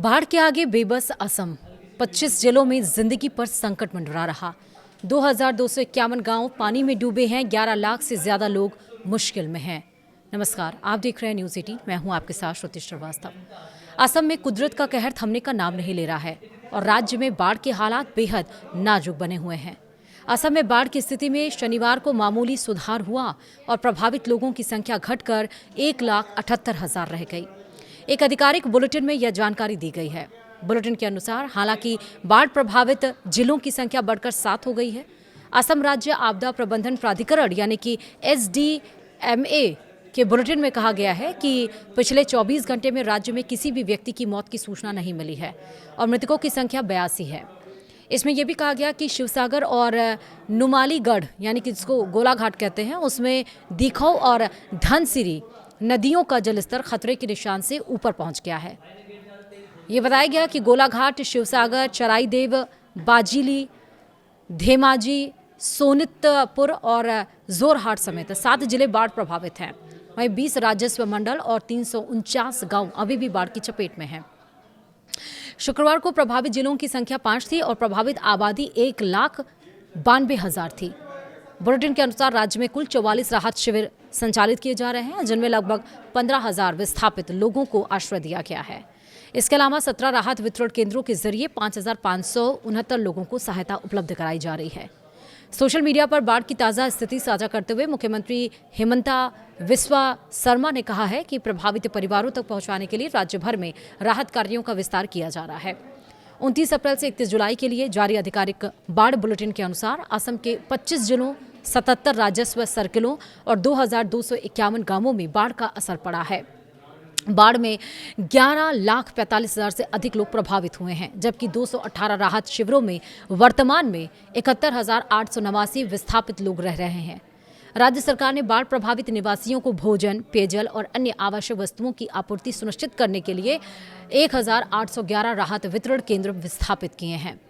बाढ़ के आगे बेबस असम 25 जिलों में जिंदगी पर संकट मंडरा रहा। 2251 गांव पानी में डूबे हैं। 11 लाख से ज्यादा लोग मुश्किल में हैं। नमस्कार, आप देख रहे हैं न्यूज़ 18। मैं हूं आपके साथ श्रुति श्रीवास्तव। असम में कुदरत का कहर थमने का नाम नहीं ले रहा है और राज्य में बाढ़ के हालात बेहद नाजुक बने हुए हैं। असम में बाढ़ की स्थिति में शनिवार को मामूली सुधार हुआ और प्रभावित लोगों की संख्या घटकर 1,78,000 रह गई। एक आधिकारिक बुलेटिन में यह जानकारी दी गई है। बुलेटिन के अनुसार हालांकि बाढ़ प्रभावित जिलों की संख्या बढ़कर 7 हो गई है। असम राज्य आपदा प्रबंधन प्राधिकरण यानी कि SDMA के बुलेटिन में कहा गया है कि पिछले 24 घंटे में राज्य में किसी भी व्यक्ति की मौत की सूचना नहीं मिली है और मृतकों की संख्या 82 है। इसमें यह भी कहा गया कि शिवसागर और नुमालीगढ़ यानी कि जिसको गोलाघाट कहते हैं, उसमें दीखौ और धनसिरी नदियों का जलस्तर खतरे के निशान से ऊपर पहुंच गया है। ये बताया गया कि गोलाघाट, शिवसागर, चराईदेव, बाजिली, धेमाजी, सोनितपुर और जोरहाट समेत 7 जिले बाढ़ प्रभावित हैं। वहीं 20 राजस्व मंडल और 349 गांव अभी भी बाढ़ की चपेट में हैं। शुक्रवार को प्रभावित जिलों की संख्या 5 थी और प्रभावित आबादी 1,92,000 थी। बुलेटिन के अनुसार राज्य में कुल 44 राहत शिविर संचालित किए जा रहे हैं, जिनमें लगभग 15,000 विस्थापित लोगों को आश्रय दिया गया है। इसके अलावा 17 राहत वितरण केंद्रों के जरिए 5,569 लोगों को सहायता उपलब्ध कराई जा रही है। सोशल मीडिया पर बाढ़ की ताज़ा स्थिति साझा करते हुए मुख्यमंत्री हिमंता बिस्वा शर्मा ने कहा है कि प्रभावित परिवारों तक पहुंचाने के लिए राज्य भर में राहत कार्यों का विस्तार किया जा रहा है। 29 अप्रैल से 31 जुलाई के लिए जारी आधिकारिक बाढ़ बुलेटिन के अनुसार असम के 25 जिलों, 77 राजस्व सर्किलों और 2,251 गांवों में बाढ़ का असर पड़ा है। बाढ़ में 11,45,000 से अधिक लोग प्रभावित हुए हैं, जबकि 218 राहत शिविरों में वर्तमान में 71,889 विस्थापित लोग रह रहे हैं। राज्य सरकार ने बाढ़ प्रभावित निवासियों को भोजन, पेयजल और अन्य आवश्यक वस्तुओं की आपूर्ति सुनिश्चित करने के लिए 1,811 राहत वितरण केंद्र स्थापित किए हैं।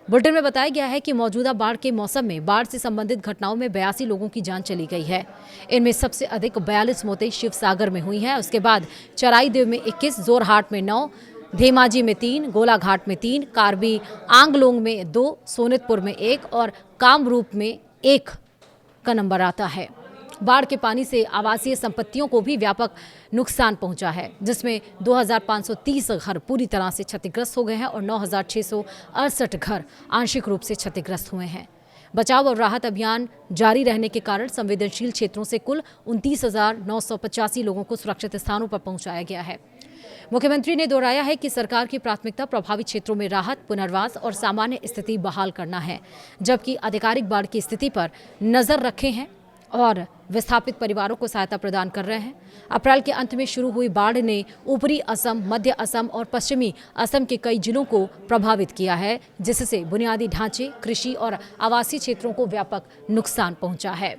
बुलेटिन में बताया गया है कि मौजूदा बाढ़ के मौसम में बाढ़ से संबंधित घटनाओं में 82 लोगों की जान चली गई है। इनमें सबसे अधिक 42 मौतें शिवसागर में हुई हैं। उसके बाद चराईदेव में 21, जोरहाट में 9, धेमाजी में 3, गोलाघाट में 3, कार्बी आंगलोंग में 2, सोनितपुर में 1 और कामरूप में 1 का नंबर आता है। बाढ़ के पानी से आवासीय संपत्तियों को भी व्यापक नुकसान पहुंचा है, जिसमें 2,530 घर पूरी तरह से क्षतिग्रस्त हो गए हैं और 9,668 घर आंशिक रूप से क्षतिग्रस्त हुए हैं। बचाव और राहत अभियान जारी रहने के कारण संवेदनशील क्षेत्रों से कुल 29,985 लोगों को सुरक्षित स्थानों पर पहुंचाया गया है। मुख्यमंत्री ने दोहराया है कि सरकार की प्राथमिकता प्रभावित क्षेत्रों में राहत, पुनर्वास और सामान्य स्थिति बहाल करना है, जबकि आधिकारिक बाढ़ की स्थिति पर नजर रखे हैं और विस्थापित परिवारों को सहायता प्रदान कर रहे हैं। अप्रैल के अंत में शुरू हुई बाढ़ ने ऊपरी असम, मध्य असम और पश्चिमी असम के कई जिलों को प्रभावित किया है, जिससे बुनियादी ढांचे, कृषि और आवासीय क्षेत्रों को व्यापक नुकसान पहुंचा है।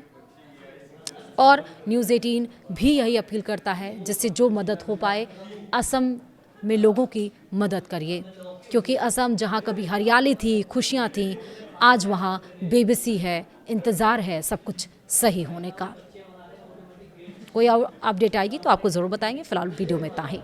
और न्यूज़ 18 भी यही अपील करता है, जिससे जो मदद हो पाए असम में लोगों की मदद करिए, क्योंकि असम जहां कभी हरियाली थी, खुशियां थीं, आज वहां बेबसी है, इंतज़ार है सब कुछ सही होने का। कोई और अपडेट आएगी तो आपको ज़रूर बताएंगे। फिलहाल वीडियो में इतना ही।